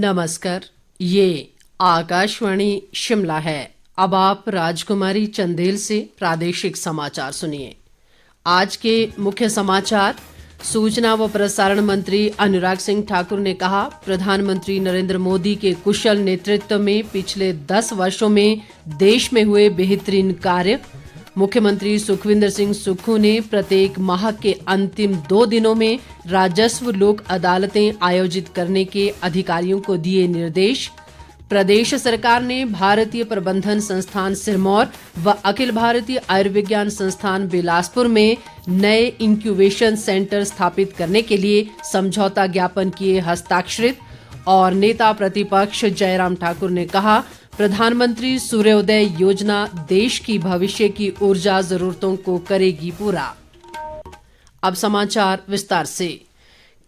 नमस्कार। ये आकाशवाणी शिमला है। अब आप राजकुमारी चंदेल से प्रादेशिक समाचार सुनिए। आज के मुख्य समाचार। सूचना व प्रसारण मंत्री अनुराग सिंह ठाकुर ने कहा, प्रधानमंत्री नरेंद्र मोदी के कुशल नेतृत्व में पिछले 10 वर्षों में देश में हुए बेहतरीन कार्य। मुख्यमंत्री सुखविंदर सिंह सुक्खू ने प्रत्येक माह के अंतिम 2 दिनों में राजस्व लोक अदालतें आयोजित करने के अधिकारियों को दिए निर्देश। प्रदेश सरकार ने भारतीय प्रबंधन संस्थान सिरमौर व अखिल भारतीय आयुर्विज्ञान संस्थान बिलासपुर में नए इंक्यूबेशन सेंटर स्थापित करने के लिए समझौता ज्ञापन किए हस्ताक्षरित। और नेता प्रतिपक्ष जयराम ठाकुर ने कहा, प्रधानमंत्री सूर्योदय योजना देश की भविष्य की ऊर्जा जरूरतों को करेगी पूरा। अब समाचार विस्तार से।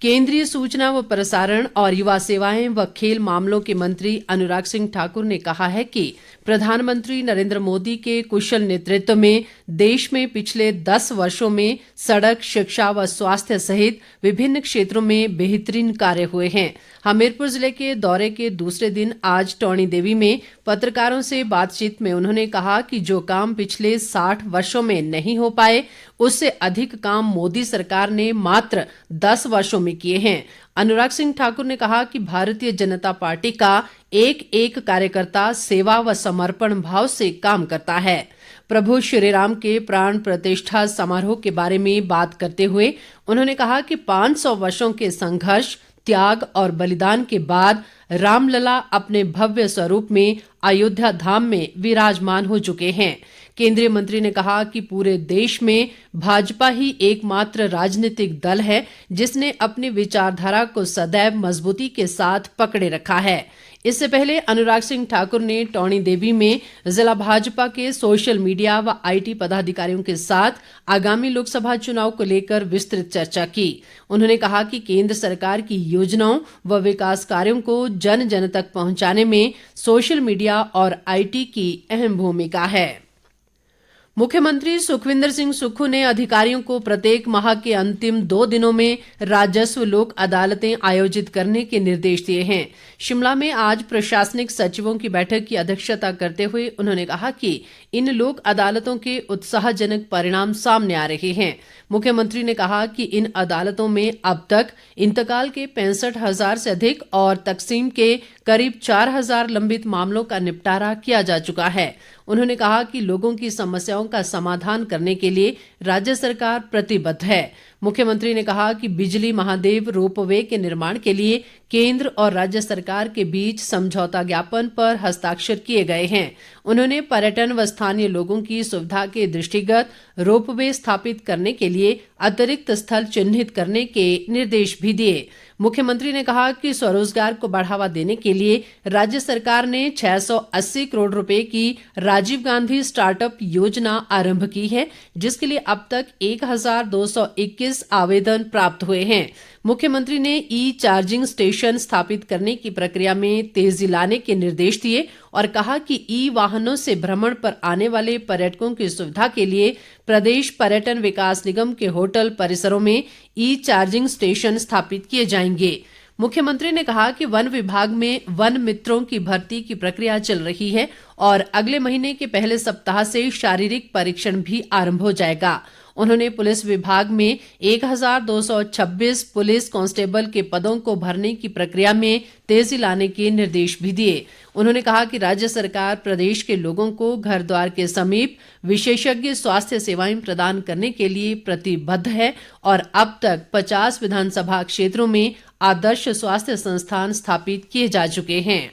केंद्रीय सूचना व प्रसारण और युवा सेवाएं व खेल मामलों के मंत्री अनुराग सिंह ठाकुर ने कहा है कि प्रधानमंत्री नरेंद्र मोदी के कुशल नेतृत्व में देश में पिछले 10 वर्षों में सड़क, शिक्षा व स्वास्थ्य सहित विभिन्न क्षेत्रों में बेहतरीन कार्य हुए हैं। हमीरपुर जिले के दौरे के दूसरे दिन आज टौणी देवी में पत्रकारों से बातचीत में उन्होंने कहा कि जो काम पिछले 60 वर्षों में नहीं हो पाए, उससे अधिक काम मोदी सरकार ने मात्र 10 वर्षों में किए हैं। अनुराग सिंह ठाकुर ने कहा कि भारतीय जनता पार्टी का एक एक कार्यकर्ता सेवा व समर्पण भाव से काम करता है। प्रभु श्रीराम के प्राण प्रतिष्ठा समारोह के बारे में बात करते हुए उन्होंने कहा कि 500 वर्षों के संघर्ष, त्याग और बलिदान के बाद रामलला अपने भव्य स्वरूप में अयोध्या धाम में विराजमान हो चुके हैं। केंद्रीय मंत्री ने कहा कि पूरे देश में भाजपा ही एकमात्र राजनीतिक दल है जिसने अपनी विचारधारा को सदैव मजबूती के साथ पकड़े रखा है। इससे पहले अनुराग सिंह ठाकुर ने टौणी देवी में जिला भाजपा के सोशल मीडिया व आईटी पदाधिकारियों के साथ आगामी लोकसभा चुनाव को लेकर विस्तृत चर्चा की। उन्होंने कहा कि केंद्र सरकार की योजनाओं व विकास कार्यों को जन जन तक पहुंचाने में सोशल मीडिया और आईटी की अहम भूमिका है। मुख्यमंत्री सुखविंदर सिंह सुक्खू ने अधिकारियों को प्रत्येक माह के अंतिम 2 दिनों में राजस्व लोक अदालतें आयोजित करने के निर्देश दिए हैं। शिमला में आज प्रशासनिक सचिवों की बैठक की अध्यक्षता करते हुए उन्होंने कहा कि इन लोक अदालतों के उत्साहजनक परिणाम सामने आ रहे हैं। मुख्यमंत्री ने कहा कि इन अदालतों में अब तक इंतकाल के 65,000 से अधिक और तकसीम के करीब 4,000 लंबित मामलों का निपटारा किया जा चुका है। उन्होंने कहा कि लोगों की समस्याओं का समाधान करने के लिए राज्य सरकार प्रतिबद्ध है। मुख्यमंत्री ने कहा कि बिजली महादेव रोपवे के निर्माण के लिए केंद्र और राज्य सरकार के बीच समझौता ज्ञापन पर हस्ताक्षर किए गए हैं। उन्होंने पर्यटन व स्थानीय लोगों की सुविधा के दृष्टिगत रोपवे स्थापित करने के लिए अतिरिक्त स्थल चिन्हित करने के निर्देश भी दिए। मुख्यमंत्री ने कहा कि स्वरोजगार को बढ़ावा देने के लिए राज्य सरकार ने 680 करोड़ रुपए की राजीव गांधी स्टार्टअप योजना आरंभ की है, जिसके लिए अब तक 1221 आवेदन प्राप्त हुए हैं। मुख्यमंत्री ने ई चार्जिंग स्टेशन स्थापित करने की प्रक्रिया में तेजी लाने के निर्देश दिए और कहा कि ई वाहनों से भ्रमण पर आने वाले पर्यटकों की सुविधा के लिए प्रदेश पर्यटन विकास निगम के होटल परिसरों में ई चार्जिंग स्टेशन स्थापित किए जाएंगे। मुख्यमंत्री ने कहा कि वन विभाग में वन मित्रों की भर्ती की प्रक्रिया चल रही है और अगले महीने के पहले सप्ताह से शारीरिक परीक्षण भी आरंभ हो जाएगा। उन्होंने पुलिस विभाग में 1226 पुलिस कांस्टेबल के पदों को भरने की प्रक्रिया में तेजी लाने के निर्देश भी दिए। उन्होंने कहा कि राज्य सरकार प्रदेश के लोगों को घर द्वार के समीप विशेषज्ञ स्वास्थ्य सेवाएं प्रदान करने के लिए प्रतिबद्ध है और अब तक 50 विधानसभा क्षेत्रों में आदर्श स्वास्थ्य संस्थान स्थापित किए जा चुके हैं।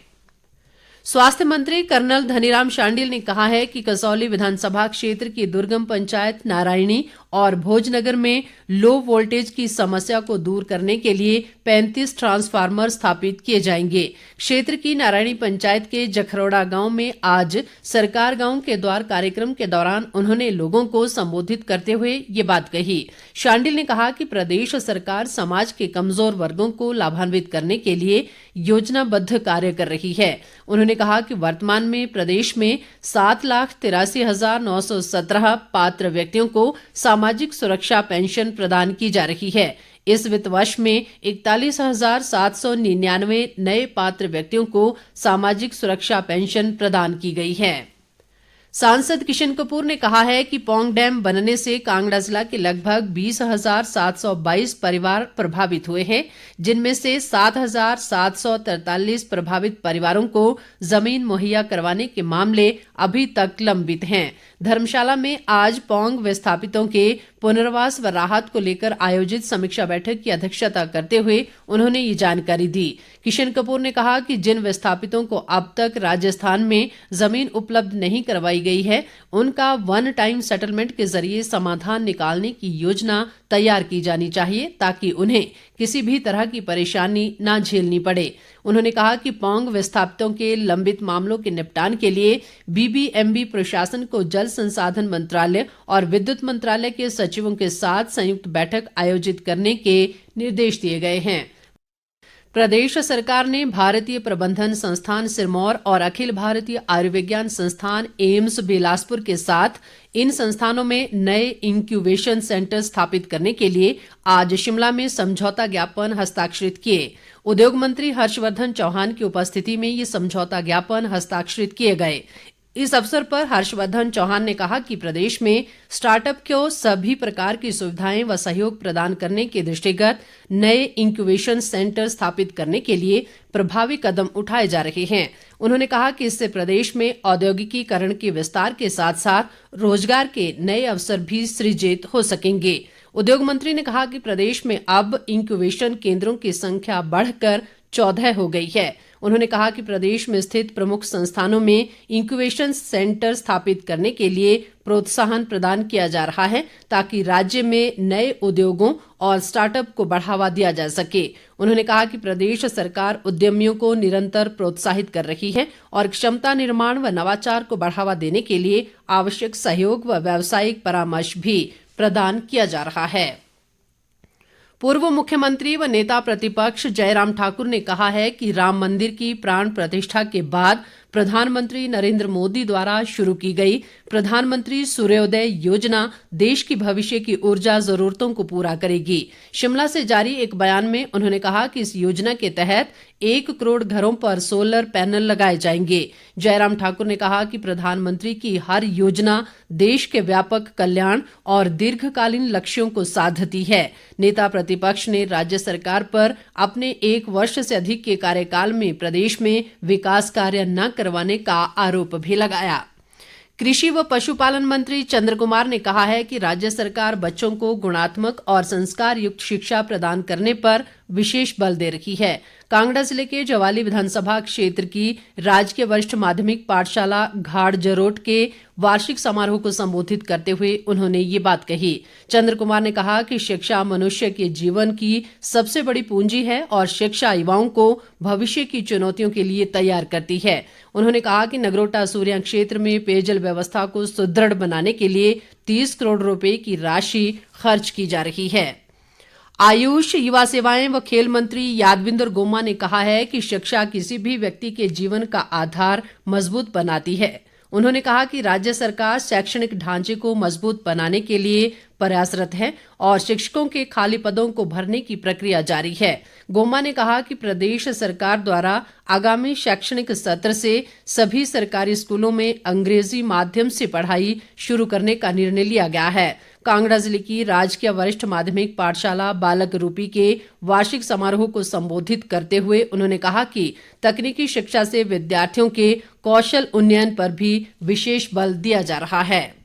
स्वास्थ्य मंत्री कर्नल धनीराम शांडिल ने कहा है कि कसौली विधानसभा क्षेत्र की दुर्गम पंचायत नारायणी और भोजनगर में लो वोल्टेज की समस्या को दूर करने के लिए 35 ट्रांसफार्मर स्थापित किए जाएंगे। क्षेत्र की नारायणी पंचायत के जखरौड़ा गांव में आज सरकार गांव के द्वार कार्यक्रम के दौरान उन्होंने लोगों को संबोधित करते हुए ये बात कही। शांडिल ने कहा कि प्रदेश सरकार समाज के कमजोर वर्गों को लाभान्वित करने के लिए योजनाबद्ध कार्य कर रही है। उन्होंने कहा कि वर्तमान में प्रदेश में 7,83,917 पात्र व्यक्तियों को सामाजिक सुरक्षा पेंशन प्रदान की जा रही है। इस वित्त वर्ष में 41,799 नए पात्र व्यक्तियों को सामाजिक सुरक्षा पेंशन प्रदान की गई है। सांसद किशन कपूर ने कहा है कि पौंग डैम बनने से कांगड़ा जिला के लगभग 20,722 परिवार प्रभावित हुए हैं, जिनमें से 7,743 प्रभावित परिवारों को जमीन मुहैया करवाने के मामले अभी तक लंबित हैं। धर्मशाला में आज पौंग विस्थापितों के पुनर्वास व राहत को लेकर आयोजित समीक्षा बैठक की अध्यक्षता करते हुए उन्होंने ये जानकारी दी। किशन कपूर ने कहा कि जिन विस्थापितों को अब तक राजस्थान में जमीन उपलब्ध नहीं करवाई गई है, उनका वन टाइम सेटलमेंट के जरिए समाधान निकालने की योजना तैयार की जानी चाहिए ताकि उन्हें किसी भी तरह की परेशानी न झेलनी पड़े। उन्होंने कहा कि पौंग विस्थापितों के लंबित मामलों के निपटान के लिए बीबीएमबी प्रशासन को जल संसाधन मंत्रालय और विद्युत मंत्रालय के सचिवों के साथ संयुक्त बैठक आयोजित करने के निर्देश दिए गए हैं। प्रदेश सरकार ने भारतीय प्रबंधन संस्थान सिरमौर और अखिल भारतीय आयुर्विज्ञान संस्थान एम्स बिलासपुर के साथ इन संस्थानों में नए इंक्यूबेशन सेंटर स्थापित करने के लिए आज शिमला में समझौता ज्ञापन हस्ताक्षरित किए। उद्योग मंत्री हर्षवर्धन चौहान की उपस्थिति में ये समझौता ज्ञापन हस्ताक्षरित किए गए। इस अवसर पर हर्षवर्धन चौहान ने कहा कि प्रदेश में स्टार्टअप को सभी प्रकार की सुविधाएं व सहयोग प्रदान करने के दृष्टिगत नए इंक्यूबेशन सेंटर स्थापित करने के लिए प्रभावी कदम उठाए जा रहे हैं। उन्होंने कहा कि इससे प्रदेश में औद्योगिकीकरण के विस्तार के साथ साथ रोजगार के नए अवसर भी सृजित हो सकेंगे। उद्योग मंत्री ने कहा कि प्रदेश में अब इंक्यूबेशन केंद्रों की संख्या बढ़कर 14 हो गई है। उन्होंने कहा कि प्रदेश में स्थित प्रमुख संस्थानों में इंक्यूबेशन सेंटर स्थापित करने के लिए प्रोत्साहन प्रदान किया जा रहा है ताकि राज्य में नए उद्योगों और स्टार्टअप को बढ़ावा दिया जा सके। उन्होंने कहा कि प्रदेश सरकार उद्यमियों को निरंतर प्रोत्साहित कर रही है और क्षमता निर्माण व नवाचार को बढ़ावा देने के लिए आवश्यक सहयोग व व्यावसायिक परामर्श भी प्रदान किया जा रहा है। पूर्व मुख्यमंत्री व नेता प्रतिपक्ष जयराम ठाकुर ने कहा है कि राम मंदिर की प्राण प्रतिष्ठा के बाद प्रधानमंत्री नरेंद्र मोदी द्वारा शुरू की गई प्रधानमंत्री सूर्योदय योजना देश की भविष्य की ऊर्जा जरूरतों को पूरा करेगी। शिमला से जारी एक बयान में उन्होंने कहा कि इस योजना के तहत 1 करोड़ घरों पर सोलर पैनल लगाए जाएंगे। जयराम ठाकुर ने कहा कि प्रधानमंत्री की हर योजना देश के व्यापक कल्याण और दीर्घकालीन लक्ष्यों को साधती है। नेता प्रतिपक्ष ने राज्य सरकार पर अपने 1 वर्ष से अधिक के कार्यकाल में प्रदेश में विकास कार्य न करवाने का आरोप भी लगाया। कृषि व पशुपालन मंत्री चंद्र कुमार ने कहा है कि राज्य सरकार बच्चों को गुणात्मक और संस्कार युक्त शिक्षा प्रदान करने पर विशेष बल दे रही है। कांगड़ा जिले के ज्वाली विधानसभा क्षेत्र की राजकीय वरिष्ठ माध्यमिक पाठशाला घाड़ जरोट के वार्षिक समारोह को संबोधित करते हुए उन्होंने ये बात कही। चंद्र कुमार ने कहा कि शिक्षा मनुष्य के जीवन की सबसे बड़ी पूंजी है और शिक्षा युवाओं को भविष्य की चुनौतियों के लिए तैयार करती है। उन्होंने कहा कि नगरोटा सूर्या क्षेत्र में पेयजल व्यवस्था को सुदृढ़ बनाने के लिए 30 करोड़ रुपए की राशि खर्च की जा रही है। आयुष, युवा सेवाएं व खेल मंत्री यादविंदर गोमा ने कहा है कि शिक्षा किसी भी व्यक्ति के जीवन का आधार मजबूत बनाती है। उन्होंने कहा कि राज्य सरकार शैक्षणिक ढांचे को मजबूत बनाने के लिए प्रयासरत है और शिक्षकों के खाली पदों को भरने की प्रक्रिया जारी है। गोमा ने कहा कि प्रदेश सरकार द्वारा आगामी शैक्षणिक सत्र से सभी सरकारी स्कूलों में अंग्रेजी माध्यम से पढ़ाई शुरू करने का निर्णय लिया गया है। कांगड़ा जिले की राजकीय वरिष्ठ माध्यमिक पाठशाला बालक रूपी के वार्षिक समारोह को संबोधित करते हुए उन्होंने कहा कि तकनीकी शिक्षा से विद्यार्थियों के कौशल उन्नयन पर भी विशेष बल दिया जा रहा है।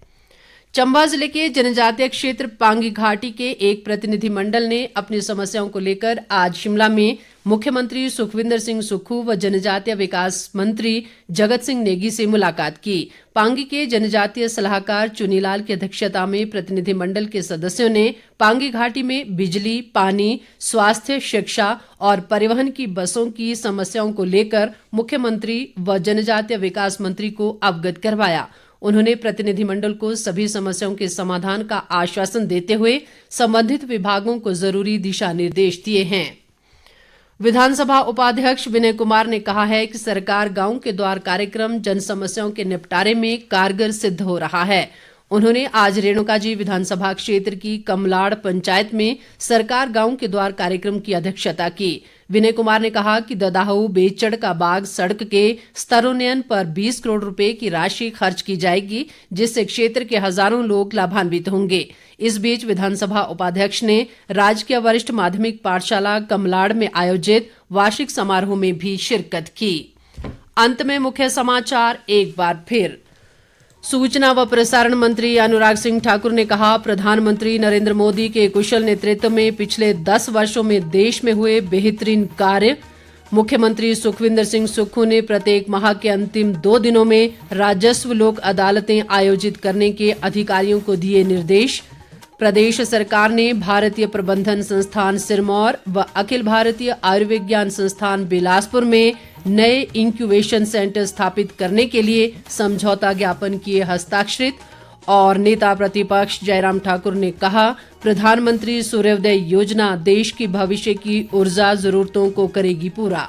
चंबा जिले के जनजातीय क्षेत्र पांगी घाटी के एक प्रतिनिधिमंडल ने अपनी समस्याओं को लेकर आज शिमला में मुख्यमंत्री सुखविंदर सिंह सुक्खू व जनजातीय विकास मंत्री जगत सिंह नेगी से मुलाकात की। पांगी के जनजातीय सलाहकार चुनीलाल की अध्यक्षता में प्रतिनिधिमंडल के सदस्यों ने पांगी घाटी में बिजली, पानी, स्वास्थ्य, शिक्षा और परिवहन की बसों की समस्याओं को लेकर मुख्यमंत्री व जनजातीय विकास मंत्री को अवगत करवाया। उन्होंने प्रतिनिधिमंडल को सभी समस्याओं के समाधान का आश्वासन देते हुए संबंधित विभागों को जरूरी दिशा निर्देश दिए हैं। विधानसभा उपाध्यक्ष विनय कुमार ने कहा है कि सरकार गांव के द्वार कार्यक्रम जन समस्याओं के निपटारे में कारगर सिद्ध हो रहा है। उन्होंने आज रेणुकाजी विधानसभा क्षेत्र की कमलाड़ पंचायत में सरकार गांव के द्वार कार्यक्रम की अध्यक्षता की। विनय कुमार ने कहा कि ददाहू बेचड़ का बाग सड़क के स्तरोन्नयन पर 20 करोड़ रुपए की राशि खर्च की जाएगी, जिससे क्षेत्र के हजारों लोग लाभान्वित होंगे। इस बीच विधानसभा उपाध्यक्ष ने राजकीय वरिष्ठ माध्यमिक पाठशाला कमलाड़ में आयोजित वार्षिक समारोह में भी शिरकत की। अंत में मुख्य समाचार एक बार फिर। सूचना व प्रसारण मंत्री अनुराग सिंह ठाकुर ने कहा, प्रधानमंत्री नरेंद्र मोदी के कुशल नेतृत्व में पिछले 10 वर्षों में देश में हुए बेहतरीन कार्य। मुख्यमंत्री सुखविंदर सिंह सुक्खू ने प्रत्येक माह के अंतिम 2 दिनों में राजस्व लोक अदालतें आयोजित करने के अधिकारियों को दिए निर्देश। प्रदेश सरकार ने भारतीय प्रबंधन संस्थान सिरमौर व अखिल भारतीय आयुर्विज्ञान संस्थान बिलासपुर में नए इंक्यूबेशन सेंटर स्थापित करने के लिए समझौता ज्ञापन किए हस्ताक्षरित। और नेता प्रतिपक्ष जयराम ठाकुर ने कहा, प्रधानमंत्री सूर्योदय योजना देश की भविष्य की ऊर्जा जरूरतों को करेगी पूरा।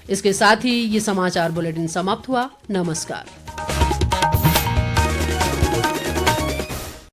इसके साथ ही ये समाचार बुलेटिन समाप्त हुआ। नमस्कार।